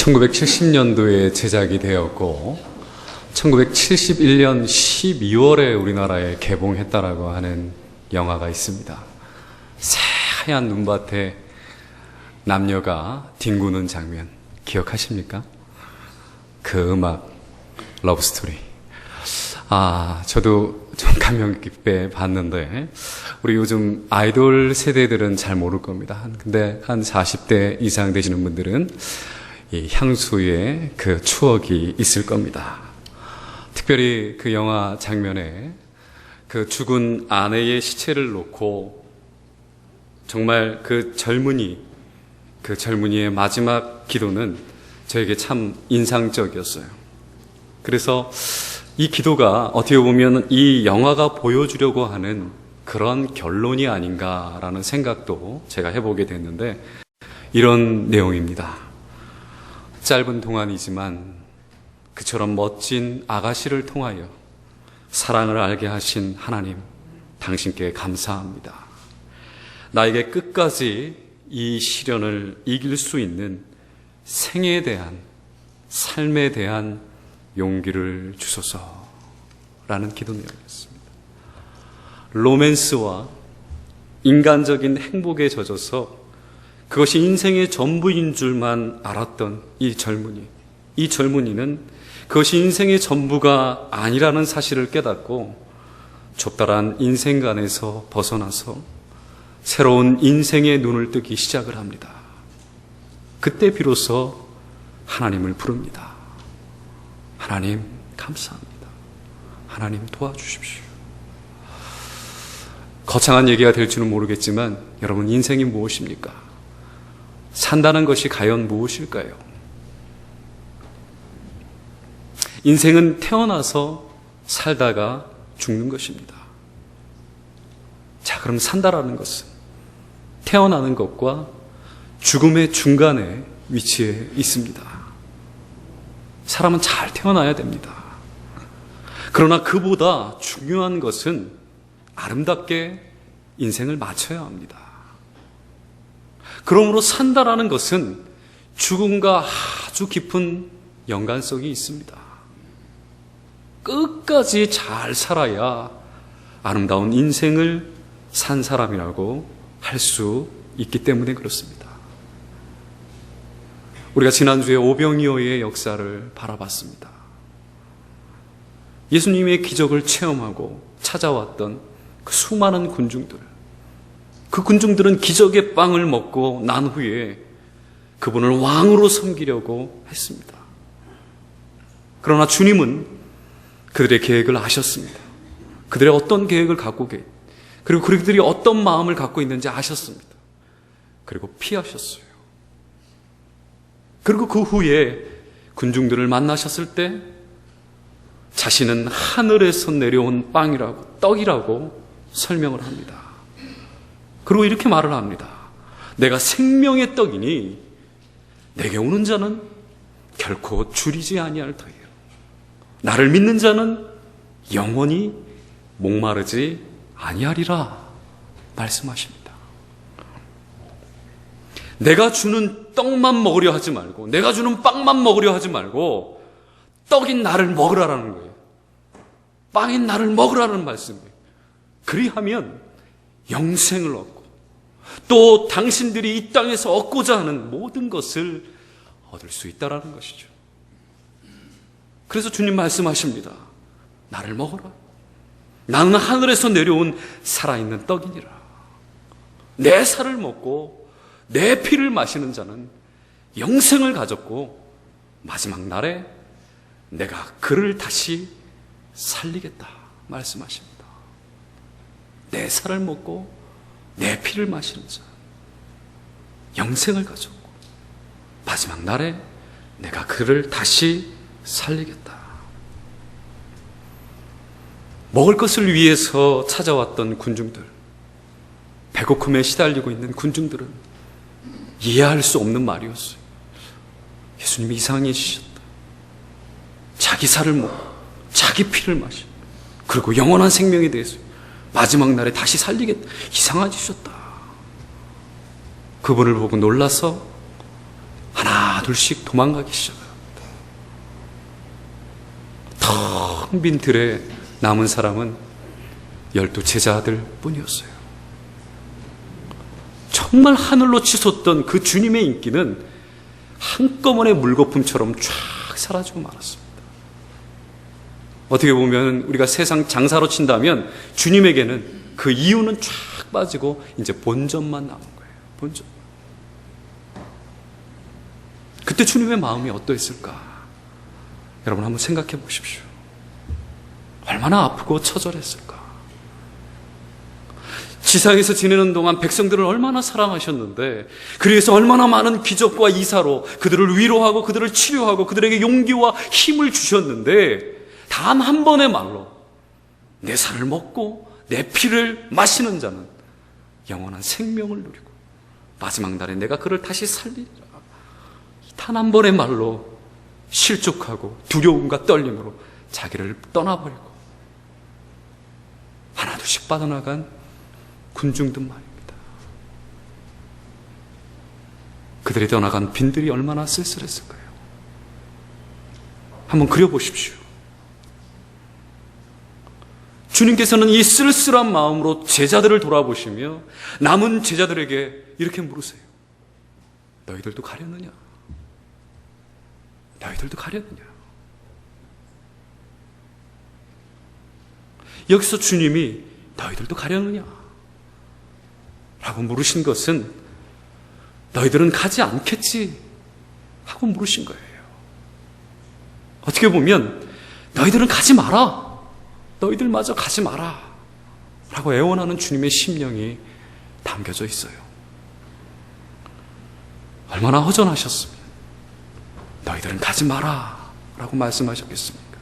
1970년도에 제작이 되었고 1971년 12월에 우리나라에 개봉했다라고 하는 영화가 있습니다. 새하얀 눈밭에 남녀가 뒹구는 장면 기억하십니까? 그 음악, 러브스토리. 저도 좀 감명 깊게 봤는데 우리 요즘 아이돌 세대들은 잘 모를 겁니다. 근데 한 40대 이상 되시는 분들은 이 향수의 그 추억이 있을 겁니다. 특별히 그 영화 장면에 그 죽은 아내의 시체를 놓고 정말 그 젊은이의 마지막 기도는 저에게 참 인상적이었어요. 그래서 이 기도가 어떻게 보면 이 영화가 보여주려고 하는 그런 결론이 아닌가라는 생각도 제가 해보게 됐는데 이런 내용입니다. 짧은 동안이지만 그처럼 멋진 아가씨를 통하여 사랑을 알게 하신 하나님, 당신께 감사합니다. 나에게 끝까지 이 시련을 이길 수 있는 생에 대한, 삶에 대한 용기를 주소서라는 기도 내용이었습니다. 로맨스와 인간적인 행복에 젖어서 그것이 인생의 전부인 줄만 알았던 이 젊은이는 그것이 인생의 전부가 아니라는 사실을 깨닫고 좁다란 인생관에서 벗어나서 새로운 인생의 눈을 뜨기 시작을 합니다. 그때 비로소 하나님을 부릅니다. 하나님 감사합니다. 하나님 도와주십시오. 거창한 얘기가 될지는 모르겠지만 여러분, 인생이 무엇입니까? 산다는 것이 과연 무엇일까요? 인생은 태어나서 살다가 죽는 것입니다. 자, 그럼 산다라는 것은 태어나는 것과 죽음의 중간에 위치해 있습니다. 사람은 잘 태어나야 됩니다. 그러나 그보다 중요한 것은 아름답게 인생을 마쳐야 합니다. 그러므로 산다라는 것은 죽음과 아주 깊은 연관성이 있습니다. 끝까지 잘 살아야 아름다운 인생을 산 사람이라고 할 수 있기 때문에 그렇습니다. 우리가 지난주에 오병이어의 역사를 바라봤습니다. 예수님의 기적을 체험하고 찾아왔던 그 수많은 군중들, 그 군중들은 기적의 빵을 먹고 난 후에 그분을 왕으로 섬기려고 했습니다. 그러나 주님은 그들의 계획을 아셨습니다. 그들의 어떤 계획을 갖고 그리고 그들이 어떤 마음을 갖고 있는지 아셨습니다. 그리고 피하셨어요. 그리고 그 후에 군중들을 만나셨을 때 자신은 하늘에서 내려온 빵이라고, 떡이라고 설명을 합니다. 그리고 이렇게 말을 합니다. 내가 생명의 떡이니 내게 오는 자는 결코 줄이지 아니할 터이요. 나를 믿는 자는 영원히 목마르지 아니하리라 말씀하십니다. 내가 주는 떡만 먹으려 하지 말고, 내가 주는 빵만 먹으려 하지 말고 떡인 나를 먹으라라는 거예요. 빵인 나를 먹으라는 말씀이에요. 그리하면 영생을 얻고 또 당신들이 이 땅에서 얻고자 하는 모든 것을 얻을 수 있다라는 것이죠. 그래서 주님 말씀하십니다. 나를 먹어라. 나는 하늘에서 내려온 살아있는 떡이니라. 내 살을 먹고 내 피를 마시는 자는 영생을 가졌고 마지막 날에 내가 그를 다시 살리겠다 말씀하십니다. 내 살을 먹고 내 피를 마시는 자, 영생을 가졌고 마지막 날에 내가 그를 다시 살리겠다. 먹을 것을 위해서 찾아왔던 군중들, 배고픔에 시달리고 있는 군중들은 이해할 수 없는 말이었어요. 예수님이 이상해지셨다. 자기 살을 먹고 자기 피를 마시고 그리고 영원한 생명에 대해서 마지막 날에 다시 살리겠다. 이상해지셨다. 그분을 보고 놀라서 하나 둘씩 도망가기 시작합니다. 텅 빈 들에 남은 사람은 12 제자들 뿐이었어요. 정말 하늘로 치솟던 그 주님의 인기는 한꺼번에 물거품처럼 쫙 사라지고 말았습니다. 어떻게 보면 우리가 세상 장사로 친다면 주님에게는 그 이유는 쫙 빠지고 이제 본전만 남은 거예요. 본전. 그때 주님의 마음이 어떠했을까? 여러분 한번 생각해 보십시오. 얼마나 아프고 처절했을까? 지상에서 지내는 동안 백성들을 얼마나 사랑하셨는데, 그래서 얼마나 많은 기적과 이사로 그들을 위로하고 그들을 치료하고 그들에게 용기와 힘을 주셨는데, 단 한 번의 말로 내 살을 먹고 내 피를 마시는 자는 영원한 생명을 누리고 마지막 날에 내가 그를 다시 살리리라. 단 한 번의 말로 실족하고 두려움과 떨림으로 자기를 떠나버리고 하나둘씩 빠져나간 군중들 말입니다. 그들이 떠나간 빈들이 얼마나 쓸쓸했을까요? 한번 그려보십시오. 주님께서는 이 쓸쓸한 마음으로 제자들을 돌아보시며 남은 제자들에게 이렇게 물으세요. 너희들도 가려느냐? 너희들도 가려느냐? 여기서 주님이 너희들도 가려느냐? 라고 물으신 것은 너희들은 가지 않겠지? 하고 물으신 거예요. 어떻게 보면 너희들은 가지 마라. 너희들마저 가지 마라. 라고 애원하는 주님의 심령이 담겨져 있어요. 얼마나 허전하셨으면 너희들은 가지 마라. 라고 말씀하셨겠습니까?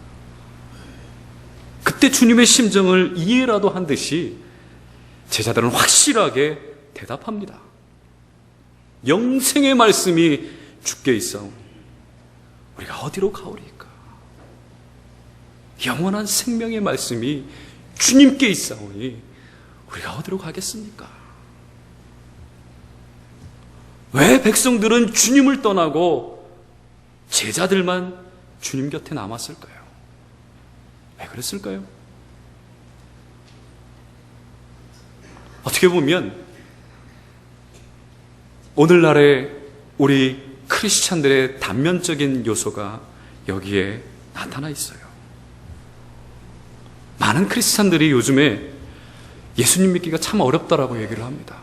그때 주님의 심정을 이해라도 한 듯이 제자들은 확실하게 대답합니다. 영생의 말씀이 주께 있사오니 우리가 어디로 가오리까? 영원한 생명의 말씀이 주님께 있사오니 우리가 어디로 가겠습니까? 왜 백성들은 주님을 떠나고 제자들만 주님 곁에 남았을까요? 왜 그랬을까요? 어떻게 보면 오늘날의 우리 크리스찬들의 단면적인 요소가 여기에 나타나 있어요. 많은 크리스찬들이 요즘에 예수님 믿기가 참 어렵다라고 얘기를 합니다.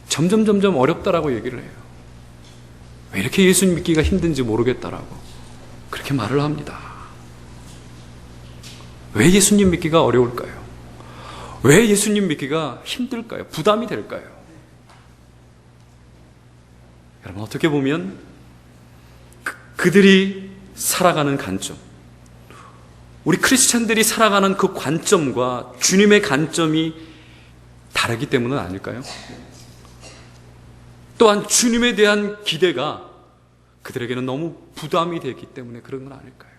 점점 어렵다라고 얘기를 해요. 왜 이렇게 예수님 믿기가 힘든지 모르겠다라고 그렇게 말을 합니다. 왜 예수님 믿기가 어려울까요? 왜 예수님 믿기가 힘들까요? 부담이 될까요? 여러분 어떻게 보면 그들이 살아가는 관점, 우리 크리스찬들이 살아가는 그 관점과 주님의 관점이 다르기 때문은 아닐까요? 또한 주님에 대한 기대가 그들에게는 너무 부담이 되기 때문에 그런 건 아닐까요?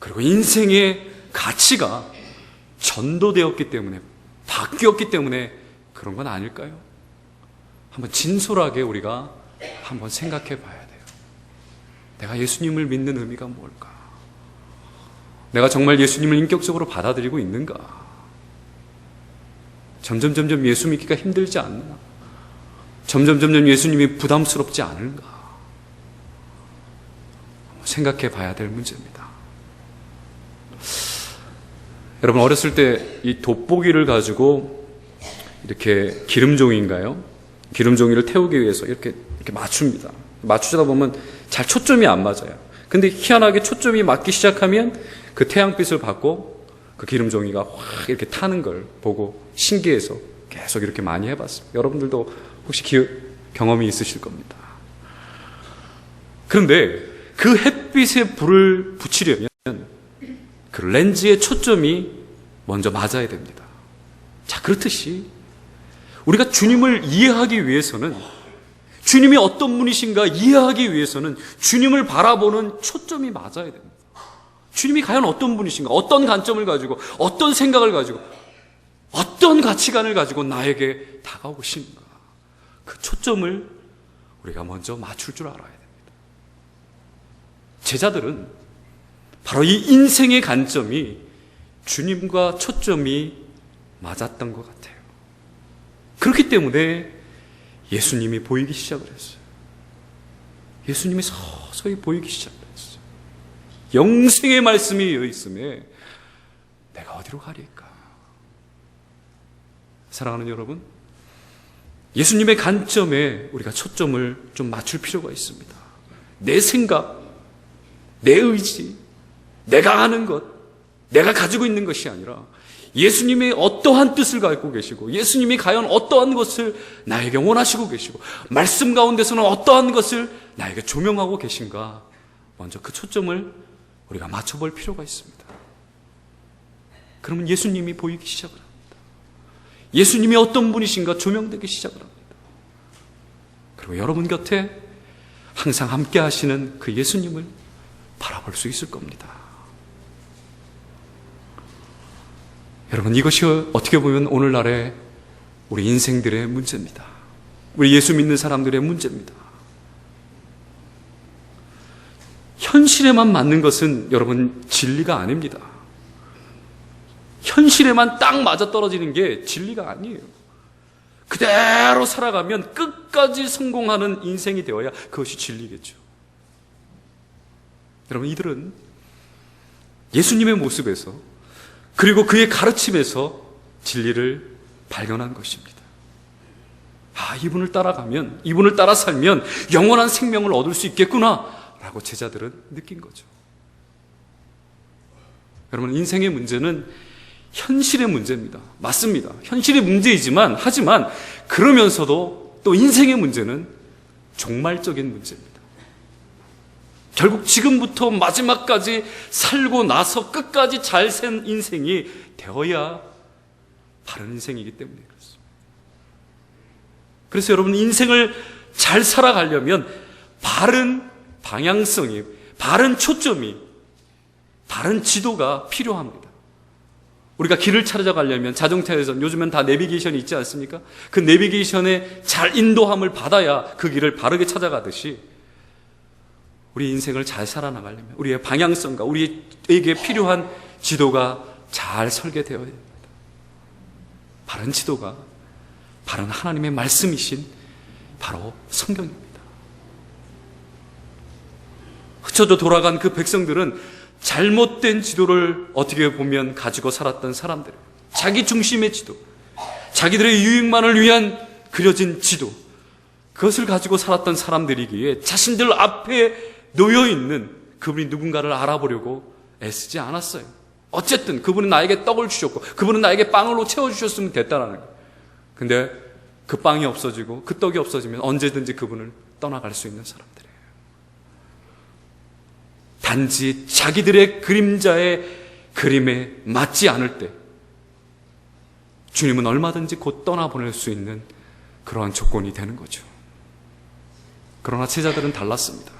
그리고 인생의 가치가 전도되었기 때문에, 바뀌었기 때문에 그런 건 아닐까요? 한번 진솔하게 우리가 한번 생각해 봐야 돼요. 내가 예수님을 믿는 의미가 뭘까? 내가 정말 예수님을 인격적으로 받아들이고 있는가? 점점 예수 믿기가 힘들지 않나? 점점 예수님이 부담스럽지 않은가? 생각해 봐야 될 문제입니다. 여러분 어렸을 때 이 돋보기를 가지고 이렇게 기름종이인가요? 기름종이를 태우기 위해서 이렇게 맞춥니다. 맞추다 보면 잘 초점이 안 맞아요. 근데 희한하게 초점이 맞기 시작하면 그 태양빛을 받고 그 기름종이가 확 이렇게 타는 걸 보고 신기해서 계속 이렇게 많이 해봤습니다. 여러분들도 혹시 경험이 있으실 겁니다. 그런데 그 햇빛에 불을 붙이려면 그 렌즈의 초점이 먼저 맞아야 됩니다. 자, 그렇듯이 우리가 주님을 이해하기 위해서는, 주님이 어떤 분이신가 이해하기 위해서는 주님을 바라보는 초점이 맞아야 됩니다. 주님이 과연 어떤 분이신가, 어떤 관점을 가지고, 어떤 생각을 가지고, 어떤 가치관을 가지고 나에게 다가오시는가, 그 초점을 우리가 먼저 맞출 줄 알아야 됩니다. 제자들은 바로 이 인생의 관점이 주님과 초점이 맞았던 것 같아요. 그렇기 때문에 예수님이 보이기 시작을 했어요. 예수님이 서서히 보이기 시작했어요. 영생의 말씀이 이어 있음에 내가 어디로 가리까? 사랑하는 여러분, 예수님의 관점에 우리가 초점을 좀 맞출 필요가 있습니다. 내 생각, 내 의지, 내가 아는 것, 내가 가지고 있는 것이 아니라 예수님이 어떠한 뜻을 갖고 계시고 예수님이 과연 어떠한 것을 나에게 원하시고 계시고 말씀 가운데서는 어떠한 것을 나에게 조명하고 계신가, 먼저 그 초점을 우리가 맞춰볼 필요가 있습니다. 그러면 예수님이 보이기 시작을 합니다. 예수님이 어떤 분이신가 조명되기 시작을 합니다. 그리고 여러분 곁에 항상 함께 하시는 그 예수님을 바라볼 수 있을 겁니다. 여러분, 이것이 어떻게 보면 오늘날의 우리 인생들의 문제입니다. 우리 예수 믿는 사람들의 문제입니다. 현실에만 맞는 것은 여러분 진리가 아닙니다. 현실에만 딱 맞아떨어지는 게 진리가 아니에요. 그대로 살아가면 끝까지 성공하는 인생이 되어야 그것이 진리겠죠. 여러분, 이들은 예수님의 모습에서 그리고 그의 가르침에서 진리를 발견한 것입니다. 이분을 따라가면, 이분을 따라 살면 영원한 생명을 얻을 수 있겠구나 라고 제자들은 느낀 거죠. 여러분, 인생의 문제는 현실의 문제입니다. 맞습니다. 현실의 문제이지만, 하지만 그러면서도 또 인생의 문제는 종말적인 문제입니다. 결국 지금부터 마지막까지 살고 나서 끝까지 잘 산 인생이 되어야 바른 인생이기 때문에 그렇습니다. 그래서 여러분, 인생을 잘 살아가려면 바른 방향성이, 바른 초점이, 바른 지도가 필요합니다. 우리가 길을 찾아가려면 자동차에서 요즘엔 다 내비게이션이 있지 않습니까? 그 내비게이션에 잘 인도함을 받아야 그 길을 바르게 찾아가듯이 우리 인생을 잘 살아나가려면 우리의 방향성과 우리에게 필요한 지도가 잘 설계되어야 됩니다. 바른 지도가 바른 하나님의 말씀이신 바로 성경입니다. 흩어져 돌아간 그 백성들은 잘못된 지도를 어떻게 보면 가지고 살았던 사람들, 자기 중심의 지도, 자기들의 유익만을 위한 그려진 지도, 그것을 가지고 살았던 사람들이기에 자신들 앞에 놓여있는 그분이 누군가를 알아보려고 애쓰지 않았어요. 어쨌든 그분은 나에게 떡을 주셨고 그분은 나에게 빵으로 채워주셨으면 됐다라는 거예요. 근데 그 빵이 없어지고 그 떡이 없어지면 언제든지 그분을 떠나갈 수 있는 사람들이에요. 단지 자기들의 그림자의 그림에 맞지 않을 때 주님은 얼마든지 곧 떠나보낼 수 있는 그러한 조건이 되는 거죠. 그러나 제자들은 달랐습니다.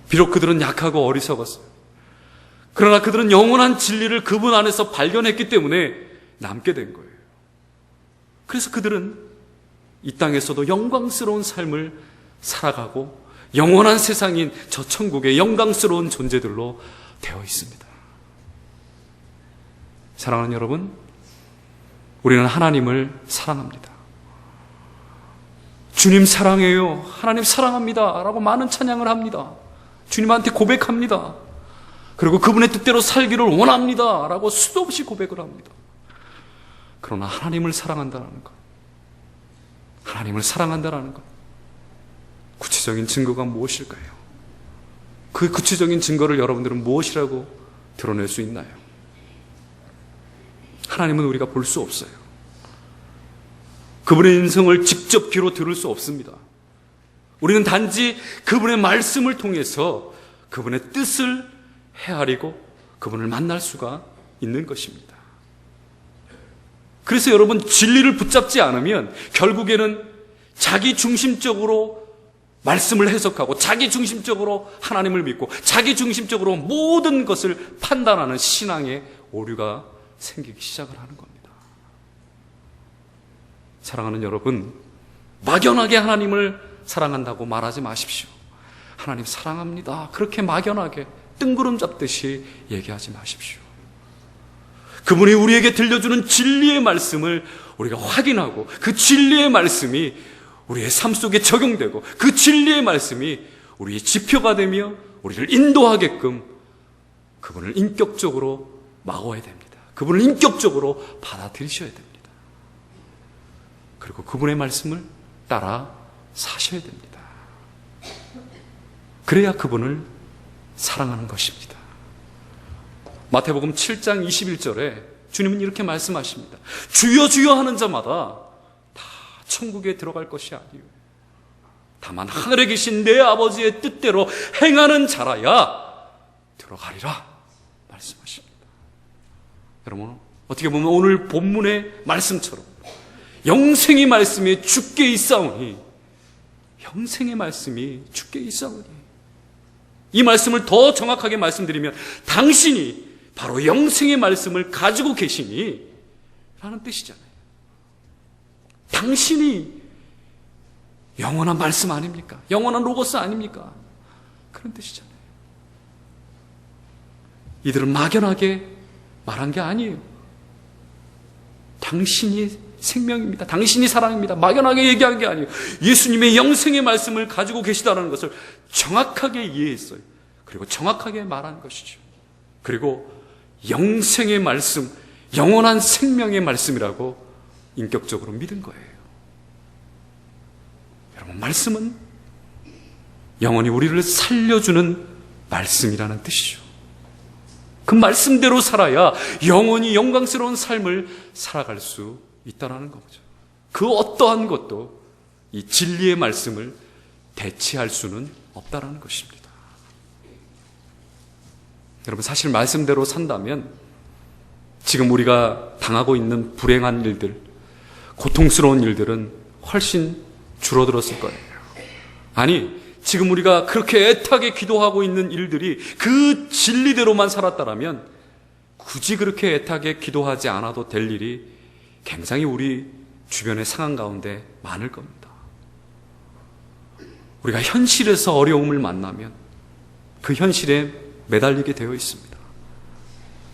비록 그들은 약하고 어리석었어요. 그러나 그들은 영원한 진리를 그분 안에서 발견했기 때문에 남게 된 거예요. 그래서 그들은 이 땅에서도 영광스러운 삶을 살아가고 영원한 세상인 저 천국의 영광스러운 존재들로 되어 있습니다. 사랑하는 여러분, 우리는 하나님을 사랑합니다. 주님 사랑해요, 하나님 사랑합니다 라고 많은 찬양을 합니다. 주님한테 고백합니다. 그리고 그분의 뜻대로 살기를 원합니다 라고 수도 없이 고백을 합니다. 그러나 하나님을 사랑한다는 것, 하나님을 사랑한다는 것, 구체적인 증거가 무엇일까요? 그 구체적인 증거를 여러분들은 무엇이라고 드러낼 수 있나요? 하나님은 우리가 볼 수 없어요. 그분의 인성을 직접 귀로 들을 수 없습니다. 우리는 단지 그분의 말씀을 통해서 그분의 뜻을 헤아리고 그분을 만날 수가 있는 것입니다. 그래서 여러분, 진리를 붙잡지 않으면 결국에는 자기 중심적으로 말씀을 해석하고 자기 중심적으로 하나님을 믿고 자기 중심적으로 모든 것을 판단하는 신앙의 오류가 생기기 시작을 하는 겁니다. 사랑하는 여러분, 막연하게 하나님을 사랑한다고 말하지 마십시오. 하나님 사랑합니다, 그렇게 막연하게 뜬구름 잡듯이 얘기하지 마십시오. 그분이 우리에게 들려주는 진리의 말씀을 우리가 확인하고, 그 진리의 말씀이 우리의 삶 속에 적용되고, 그 진리의 말씀이 우리의 지표가 되며 우리를 인도하게끔 그분을 인격적으로 막아야 됩니다. 그분을 인격적으로 받아들이셔야 됩니다. 그리고 그분의 말씀을 따라 사셔야 됩니다. 그래야 그분을 사랑하는 것입니다. 마태복음 7장 21절에 주님은 이렇게 말씀하십니다. 주여 주여 하는 자마다 다 천국에 들어갈 것이 아니요, 다만 하늘에 계신 내 아버지의 뜻대로 행하는 자라야 들어가리라 말씀하십니다. 여러분, 어떻게 보면 오늘 본문의 말씀처럼 영생의 말씀이 주께 있사오니, 영생의 말씀이 주께 있사오니, 이 말씀을 더 정확하게 말씀드리면 당신이 바로 영생의 말씀을 가지고 계시니 라는 뜻이잖아요. 당신이 영원한 말씀 아닙니까? 영원한 로고스 아닙니까? 그런 뜻이잖아요. 이들은 막연하게 말한 게 아니에요. 당신이 생명입니다, 당신이 사랑입니다, 막연하게 얘기한 게 아니에요. 예수님의 영생의 말씀을 가지고 계시다는 것을 정확하게 이해했어요. 그리고 정확하게 말한 것이죠. 그리고 영생의 말씀, 영원한 생명의 말씀이라고 인격적으로 믿은 거예요. 여러분, 말씀은 영원히 우리를 살려주는 말씀이라는 뜻이죠. 그 말씀대로 살아야 영원히 영광스러운 삶을 살아갈 수 있다는 거죠. 그 어떠한 것도 이 진리의 말씀을 대체할 수는 없다는 것입니다. 여러분, 사실 말씀대로 산다면 지금 우리가 당하고 있는 불행한 일들, 고통스러운 일들은 훨씬 줄어들었을 거예요. 아니, 지금 우리가 그렇게 애타게 기도하고 있는 일들이 그 진리대로만 살았다면 굳이 그렇게 애타게 기도하지 않아도 될 일이 굉장히 우리 주변의 상황 가운데 많을 겁니다. 우리가 현실에서 어려움을 만나면 그 현실에 매달리게 되어 있습니다.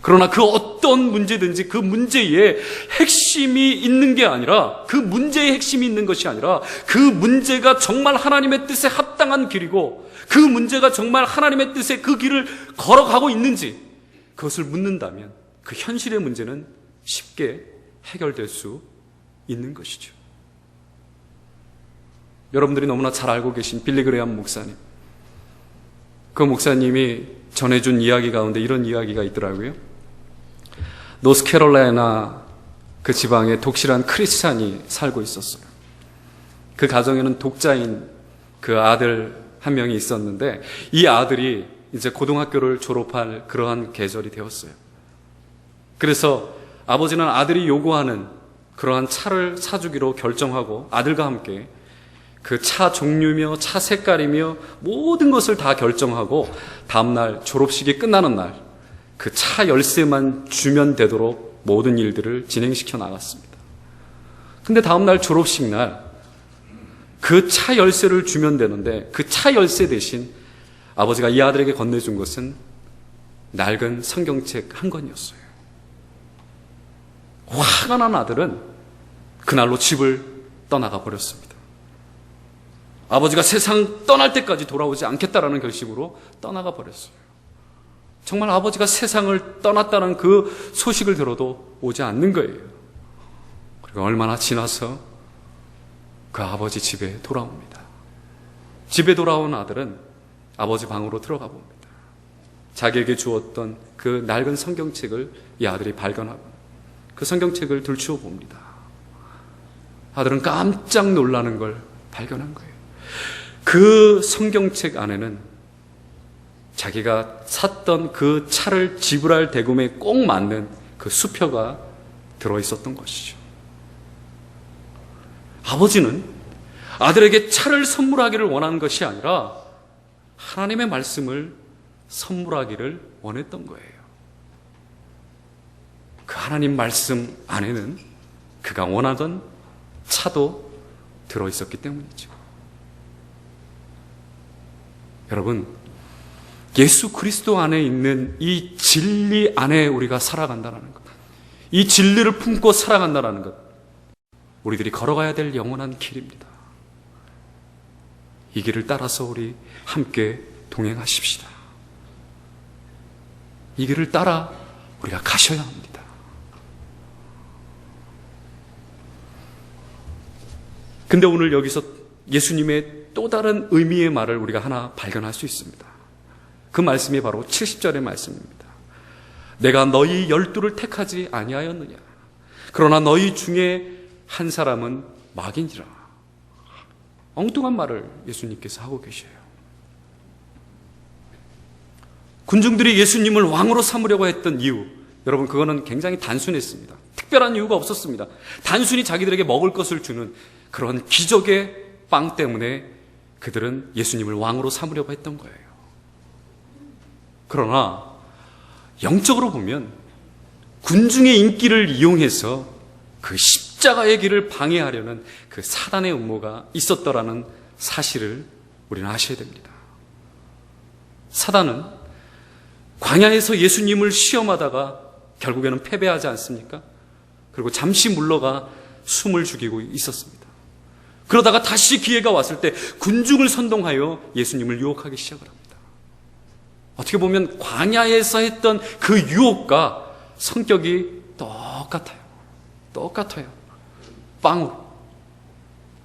그러나 그 어떤 문제든지 그 문제에 핵심이 있는 게 아니라, 그 문제에 핵심이 있는 것이 아니라, 그 문제가 정말 하나님의 뜻에 합당한 길이고 그 문제가 정말 하나님의 뜻에 그 길을 걸어가고 있는지 그것을 묻는다면 그 현실의 문제는 쉽게 해결될 수 있는 것이죠. 여러분들이 너무나 잘 알고 계신 빌리 그레이엄 목사님, 그 목사님이 전해준 이야기 가운데 이런 이야기가 있더라고요. 노스캐롤라이나 그 지방에 독실한 크리스찬이 살고 있었어요. 그 가정에는 독자인 그 아들 한 명이 있었는데, 이 아들이 이제 고등학교를 졸업할 그러한 계절이 되었어요. 그래서 아버지는 아들이 요구하는 그러한 차를 사주기로 결정하고 아들과 함께 그 차 종류며 차 색깔이며 모든 것을 다 결정하고 다음날 졸업식이 끝나는 날 그 차 열쇠만 주면 되도록 모든 일들을 진행시켜 나갔습니다. 근데 다음날 졸업식 날 그 차 열쇠를 주면 되는데 그 차 열쇠 대신 아버지가 이 아들에게 건네준 것은 낡은 성경책 한 권이었어요. 화가 난 아들은 그날로 집을 떠나가 버렸습니다. 아버지가 세상 떠날 때까지 돌아오지 않겠다라는 결심으로 떠나가 버렸어요. 정말 아버지가 세상을 떠났다는 그 소식을 들어도 오지 않는 거예요. 그리고 얼마나 지나서 그 아버지 집에 돌아옵니다. 집에 돌아온 아들은 아버지 방으로 들어가 봅니다. 자기에게 주었던 그 낡은 성경책을 이 아들이 발견하고 그 성경책을 들추어 봅니다. 아들은 깜짝 놀라는 걸 발견한 거예요. 그 성경책 안에는 자기가 샀던 그 차를 지불할 대금에 꼭 맞는 그 수표가 들어있었던 것이죠. 아버지는 아들에게 차를 선물하기를 원하는 것이 아니라 하나님의 말씀을 선물하기를 원했던 거예요. 그 하나님 말씀 안에는 그가 원하던 차도 들어있었기 때문이죠. 여러분, 예수 그리스도 안에 있는 이 진리 안에 우리가 살아간다는 것, 이 진리를 품고 살아간다는 것, 우리들이 걸어가야 될 영원한 길입니다. 이 길을 따라서 우리 함께 동행하십시다. 이 길을 따라 우리가 가셔야 합니다. 근데 오늘 여기서 예수님의 또 다른 의미의 말을 우리가 하나 발견할 수 있습니다. 그 말씀이 바로 70절의 말씀입니다. 내가 너희 12를 택하지 아니하였느냐? 그러나 너희 중에 한 사람은 마귀니라. 엉뚱한 말을 예수님께서 하고 계셔요. 군중들이 예수님을 왕으로 삼으려고 했던 이유, 여러분, 그거는 굉장히 단순했습니다. 특별한 이유가 없었습니다. 단순히 자기들에게 먹을 것을 주는 그런 기적의 빵 때문에 그들은 예수님을 왕으로 삼으려고 했던 거예요. 그러나 영적으로 보면 군중의 인기를 이용해서 그 십자가의 길을 방해하려는 그 사단의 음모가 있었더라는 사실을 우리는 아셔야 됩니다. 사단은 광야에서 예수님을 시험하다가 결국에는 패배하지 않습니까? 그리고 잠시 물러가 숨을 죽이고 있었습니다. 그러다가 다시 기회가 왔을 때 군중을 선동하여 예수님을 유혹하기 시작을 합니다. 어떻게 보면 광야에서 했던 그 유혹과 성격이 똑같아요. 빵으로,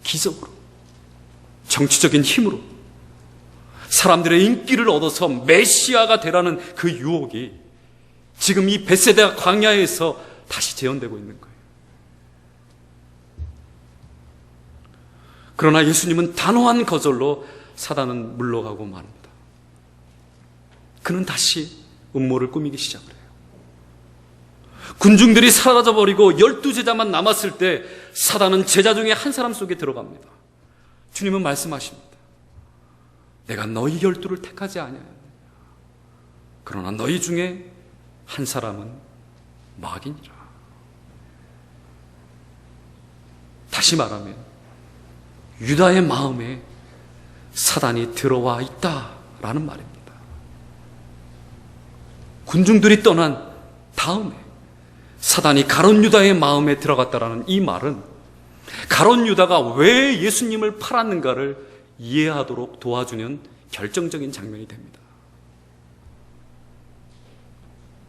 기적으로, 정치적인 힘으로 사람들의 인기를 얻어서 메시아가 되라는 그 유혹이 지금 이 벳세다 광야에서 다시 재현되고 있는 거예요. 그러나 예수님은 단호한 거절로 사단은 물러가고 말합니다. 그는 다시 음모를 꾸미기 시작을 해요. 군중들이 사라져버리고 12제자만 남았을 때 사단은 제자 중에 한 사람 속에 들어갑니다. 주님은 말씀하십니다. 내가 너희 12를 택하지 아니하였느냐? 그러나 너희 중에 한 사람은 마귀니라. 다시 말하면 유다의 마음에 사단이 들어와 있다라는 말입니다. 군중들이 떠난 다음에 사단이 가룟 유다의 마음에 들어갔다라는 이 말은 가룟 유다가 왜 예수님을 팔았는가를 이해하도록 도와주는 결정적인 장면이 됩니다.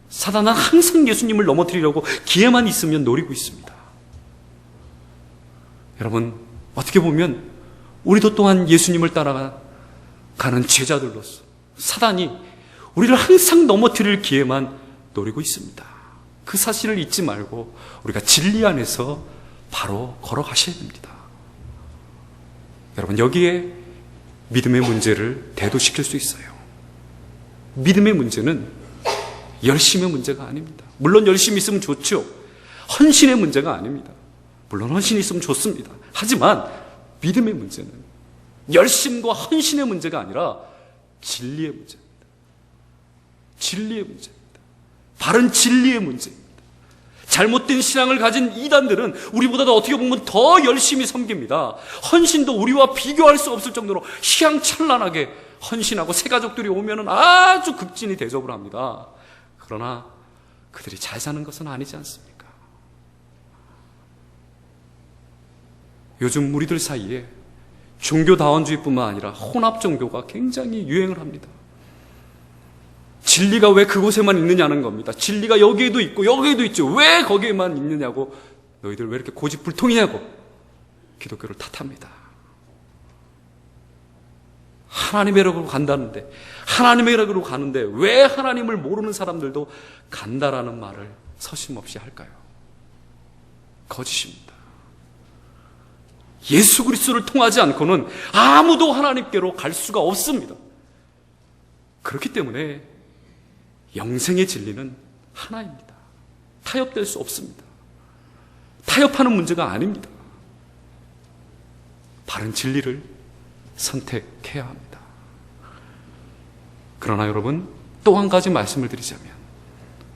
사단은 항상 예수님을 넘어뜨리려고 기회만 있으면 노리고 있습니다. 여러분, 어떻게 보면 우리도 또한 예수님을 따라가는 제자들로서 사단이 우리를 항상 넘어뜨릴 기회만 노리고 있습니다. 그 사실을 잊지 말고 우리가 진리 안에서 바로 걸어가셔야 됩니다. 여러분, 여기에 믿음의 문제를 대두시킬 수 있어요. 믿음의 문제는 열심의 문제가 아닙니다. 물론 열심히 있으면 좋죠. 헌신의 문제가 아닙니다. 물론 헌신이 있으면 좋습니다. 하지만 믿음의 문제는 열심과 헌신의 문제가 아니라 진리의 문제입니다. 진리의 문제입니다. 바른 진리의 문제입니다. 잘못된 신앙을 가진 이단들은 우리보다도 어떻게 보면 더 열심히 섬깁니다. 헌신도 우리와 비교할 수 없을 정도로 희양찬란하게 헌신하고 새가족들이 오면 아주 극진히 대접을 합니다. 그러나 그들이 잘 사는 것은 아니지 않습니까? 요즘 우리들 사이에 종교다원주의뿐만 아니라 혼합 종교가 굉장히 유행을 합니다. 진리가 왜 그곳에만 있느냐는 겁니다. 진리가 여기에도 있고 여기에도 있죠. 왜 거기에만 있느냐고, 너희들 왜 이렇게 고집불통이냐고 기독교를 탓합니다. 하나님의 력으로 간다는데, 하나님의 력으로 가는데 왜 하나님을 모르는 사람들도 간다라는 말을 서슴없이 할까요? 거짓입니다. 예수 그리스도를 통하지 않고는 아무도 하나님께로 갈 수가 없습니다. 그렇기 때문에 영생의 진리는 하나입니다. 타협될 수 없습니다. 타협하는 문제가 아닙니다. 바른 진리를 선택해야 합니다. 그러나 여러분, 또 한 가지 말씀을 드리자면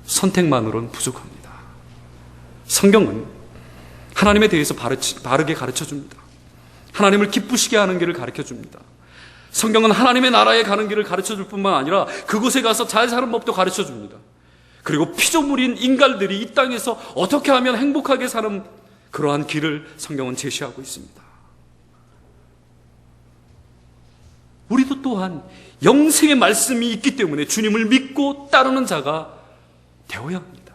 선택만으로는 부족합니다. 성경은 하나님에 대해서 바르게 가르쳐줍니다. 하나님을 기쁘시게 하는 길을 가르쳐 줍니다. 성경은 하나님의 나라에 가는 길을 가르쳐 줄 뿐만 아니라 그곳에 가서 잘 사는 법도 가르쳐 줍니다. 그리고 피조물인 인간들이 이 땅에서 어떻게 하면 행복하게 사는 그러한 길을 성경은 제시하고 있습니다. 우리도 또한 영생의 말씀이 있기 때문에 주님을 믿고 따르는 자가 되어야 합니다.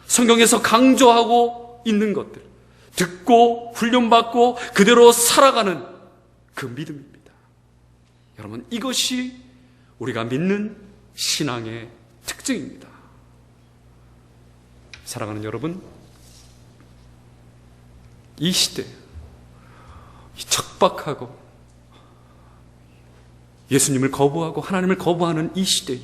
성경에서 강조하고 있는 것들, 듣고 훈련받고 그대로 살아가는 그 믿음입니다. 여러분, 이것이 우리가 믿는 신앙의 특징입니다. 사랑하는 여러분, 이 시대, 이 척박하고 예수님을 거부하고 하나님을 거부하는 이 시대에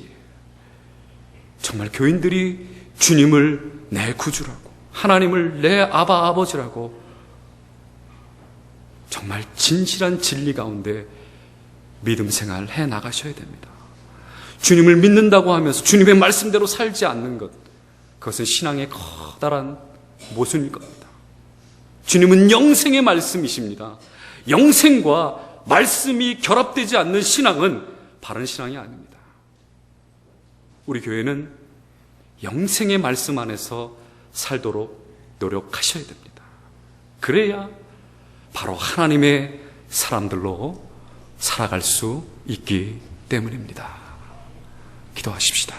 정말 교인들이 주님을 내 구주라고, 하나님을 내 아바 아버지라고 정말 진실한 진리 가운데 믿음 생활 해 나가셔야 됩니다. 주님을 믿는다고 하면서 주님의 말씀대로 살지 않는 것, 그것은 신앙의 커다란 모순일 겁니다. 주님은 영생의 말씀이십니다. 영생과 말씀이 결합되지 않는 신앙은 바른 신앙이 아닙니다. 우리 교회는 영생의 말씀 안에서 살도록 노력하셔야 됩니다. 그래야 바로 하나님의 사람들로 살아갈 수 있기 때문입니다. 기도하십시다.